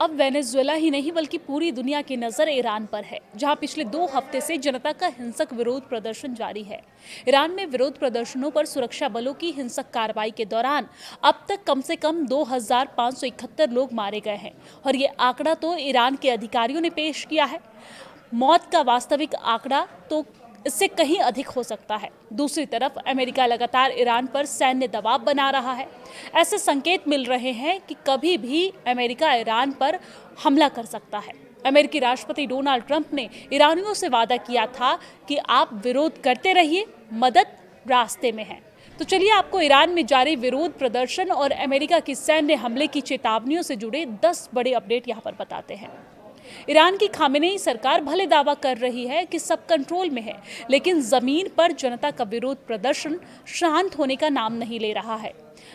अब वेनेजुएला ही नहीं बल्कि पूरी दुनिया की नजर ईरान पर है, जहां पिछले 2 हफ्ते से जनता का हिंसक विरोध प्रदर्शन जारी है। ईरान में विरोध प्रदर्शनों पर सुरक्षा बलों की हिंसक कार्रवाई के दौरान अब तक कम से कम 2571 लोग मारे गए हैं और ये आंकड़ा तो ईरान के अधिकारियों ने पेश किया है। मौत का वास्तविक आंकड़ा तो इससे कहीं अधिक हो सकता है। दूसरी तरफ अमेरिका लगातार ईरान पर सैन्य दबाव बना रहा है। ऐसे संकेत मिल रहे हैं कि कभी भी अमेरिका ईरान पर हमला कर सकता है। अमेरिकी राष्ट्रपति डोनाल्ड ट्रंप ने ईरानियों से वादा किया था कि आप विरोध करते रहिए, मदद रास्ते में है। तो चलिए आपको ईरान में जारी विरोध प्रदर्शन और अमेरिका की सैन्य हमले की चेतावनियों से जुड़े 10 बड़े अपडेट यहाँ पर बताते हैं। ईरान की खामेनेई सरकार भले दावा कर रही है कि सब कंट्रोल में है, लेकिन जमीन पर जनता का विरोध प्रदर्शन शांत होने का नाम नहीं ले रहा है।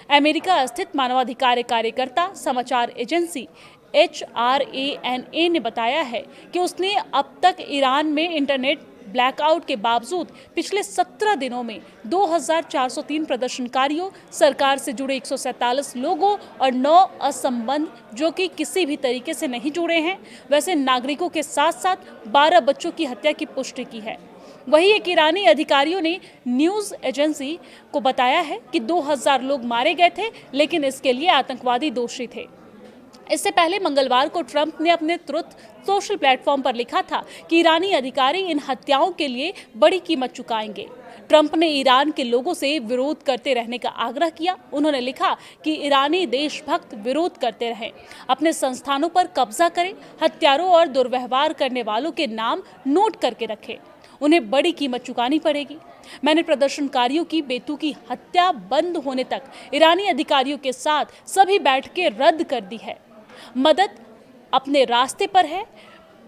अमेरिका स्थित मानवाधिकार कार्यकर्ता समाचार एजेंसी HRANA ने बताया है कि उसने अब तक ईरान में इंटरनेट ब्लैकआउट के बावजूद पिछले 17 दिनों में 2403 प्रदर्शनकारियों, सरकार से जुड़े 147 लोगों और 9 असंबद्ध जो कि किसी भी तरीके से नहीं जुड़े हैं वैसे नागरिकों के साथ साथ 12 बच्चों की हत्या की पुष्टि की है। वहीं एक ईरानी अधिकारियों ने न्यूज एजेंसी को बताया है कि 2000 लोग मारे गए थे, लेकिन इसके लिए आतंकवादी दोषी थे। इससे पहले मंगलवार को ट्रंप ने अपने ट्रुथ सोशल प्लेटफॉर्म पर लिखा था कि ईरानी अधिकारी इन हत्याओं के लिए बड़ी कीमत चुकाएंगे। ट्रंप ने ईरान के लोगों से विरोध करते रहने का आग्रह किया। उन्होंने लिखा कि ईरानी देशभक्त विरोध करते रहें, अपने संस्थानों पर कब्जा करें, हत्यारों और दुर्व्यवहार करने वालों के नाम नोट करके रखें, उन्हें बड़ी कीमत चुकानी पड़ेगी। मैंने प्रदर्शनकारियों की बेतुकी हत्या बंद होने तक ईरानी अधिकारियों के साथ सभी बैठकें रद्द कर दी है। मदद अपने रास्ते पर है।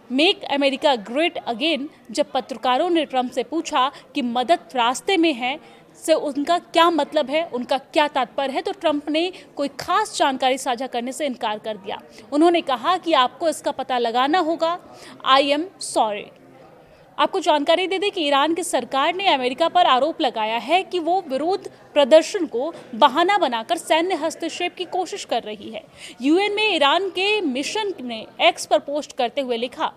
Make America great again. जब पत्रकारों ने ट्रंप से पूछा कि मदद रास्ते में है से उनका क्या मतलब है, उनका क्या तात्पर्य है, तो ट्रंप ने कोई खास जानकारी साझा करने से इनकार कर दिया। उन्होंने कहा कि आपको इसका पता लगाना होगा। I am sorry. आपको जानकारी दे दें कि ईरान की सरकार ने अमेरिका पर आरोप लगाया है कि वो विरोध प्रदर्शन को बहाना बनाकर सैन्य हस्तक्षेप की कोशिश कर रही है। यूएन में ईरान के मिशन ने एक्स पर पोस्ट करते हुए लिखा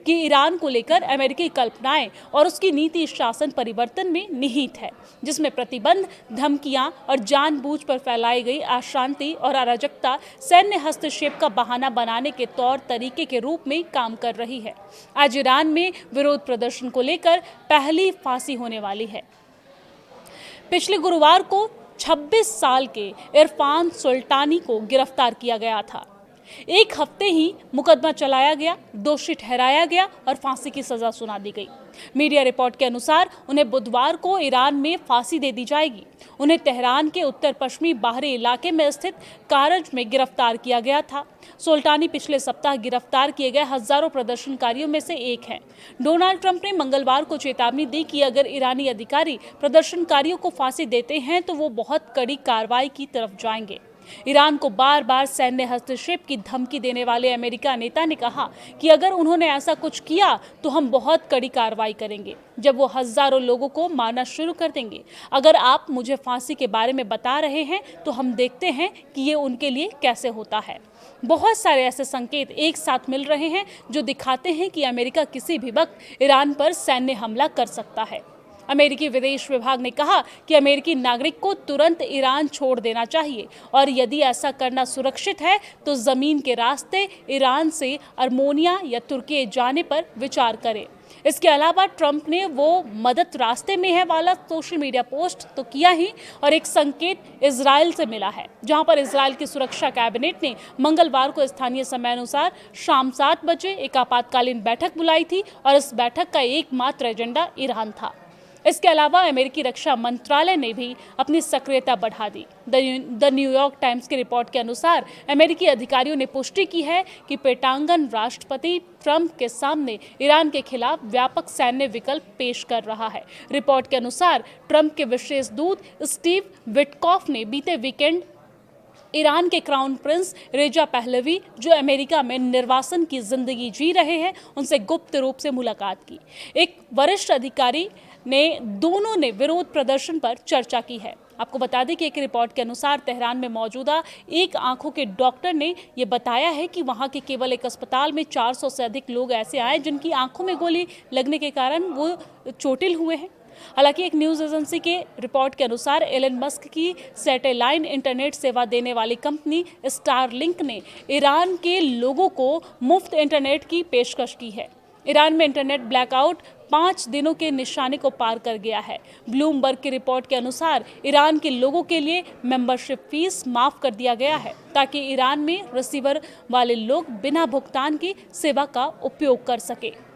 कि ईरान को लेकर अमेरिकी कल्पनाएं और उसकी नीति शासन परिवर्तन में निहित है, जिसमें प्रतिबंध, धमकियां और जानबूझ पर फैलाई गई अशांति और अराजकता सैन्य हस्तक्षेप का बहाना बनाने के तौर तरीके के रूप में काम कर रही है। आज ईरान में विरोध प्रदर्शन को लेकर पहली फांसी होने वाली है। पिछले गुरुवार को 26 साल के इरफान सुल्तानी को गिरफ्तार किया गया था। एक हफ्ते ही मुकदमा चलाया गया, दोषी ठहराया गया और फांसी की सजा सुना दी गई। मीडिया रिपोर्ट के अनुसार उन्हें बुधवार को ईरान में फांसी दे दी जाएगी। उन्हें तेहरान के उत्तर पश्चिमी बाहरी इलाके में स्थित कारज में गिरफ्तार किया गया था। सुल्तानी पिछले सप्ताह गिरफ्तार किए गए हजारों प्रदर्शनकारियों में से एक हैं। डोनाल्ड ट्रंप ने मंगलवार को चेतावनी दी कि अगर ईरानी अधिकारी प्रदर्शनकारियों को फांसी देते हैं तो वो बहुत कड़ी कार्रवाई की तरफ जाएंगे। ईरान को बार बार सैन्य हस्तक्षेप की धमकी देने वाले अमेरिका नेता ने कहा कि अगर उन्होंने ऐसा कुछ किया तो हम बहुत कड़ी कार्रवाई करेंगे, जब वो हजारों लोगों को मारना शुरू कर देंगे। अगर आप मुझे फांसी के बारे में बता रहे हैं तो हम देखते हैं कि ये उनके लिए कैसे होता है। बहुत सारे ऐसे संकेत एक साथ मिल रहे हैं जो दिखाते हैं कि अमेरिका किसी भी वक्त ईरान पर सैन्य हमला कर सकता है। अमेरिकी विदेश विभाग ने कहा कि अमेरिकी नागरिक को तुरंत ईरान छोड़ देना चाहिए और यदि ऐसा करना सुरक्षित है तो जमीन के रास्ते ईरान से अर्मेनिया या तुर्की जाने पर विचार करें। इसके अलावा ट्रंप ने वो मदद रास्ते में है वाला सोशल मीडिया पोस्ट तो किया ही, और एक संकेत इजराइल से मिला है, जहां पर इजराइल की सुरक्षा कैबिनेट ने मंगलवार को स्थानीय समय अनुसार शाम 7 बजे एक आपातकालीन बैठक बुलाई थी और इस बैठक का एकमात्र एजेंडा ईरान था। इसके अलावा अमेरिकी रक्षा मंत्रालय ने भी अपनी सक्रियता बढ़ा दी। द न्यूयॉर्क टाइम्स की रिपोर्ट के अनुसार अमेरिकी अधिकारियों ने पुष्टि की है कि पेंटागन राष्ट्रपति ट्रंप के सामने ईरान के खिलाफ व्यापक सैन्य विकल्प पेश कर रहा है। रिपोर्ट के अनुसार ट्रंप के विशेष दूत स्टीव विटकॉफ ने बीते वीकेंड ईरान के क्राउन प्रिंस रेजा पहलवी, जो अमेरिका में निर्वासन की जिंदगी जी रहे हैं, उनसे गुप्त रूप से मुलाकात की। एक वरिष्ठ अधिकारी ने दोनों ने विरोध प्रदर्शन पर चर्चा की है। आपको बता दें कि एक रिपोर्ट के अनुसार तेहरान में मौजूदा एक आंखों के डॉक्टर ने ये बताया है कि वहां के केवल एक अस्पताल में 400 से अधिक लोग ऐसे आए जिनकी आंखों में गोली लगने के कारण वो चोटिल हुए हैं। हालांकि एक न्यूज एजेंसी के रिपोर्ट के अनुसार एलन मस्क की सैटेलाइट इंटरनेट सेवा देने वाली कंपनी स्टारलिंक ने ईरान के लोगों को मुफ्त इंटरनेट की पेशकश की है। ईरान में इंटरनेट ब्लैकआउट 5 दिनों के निशाने को पार कर गया है। ब्लूमबर्ग की रिपोर्ट के अनुसार ईरान के लोगों के लिए मेंबरशिप फीस माफ कर दिया गया है ताकि ईरान में रिसीवर वाले लोग बिना भुगतान की सेवा का उपयोग कर सके।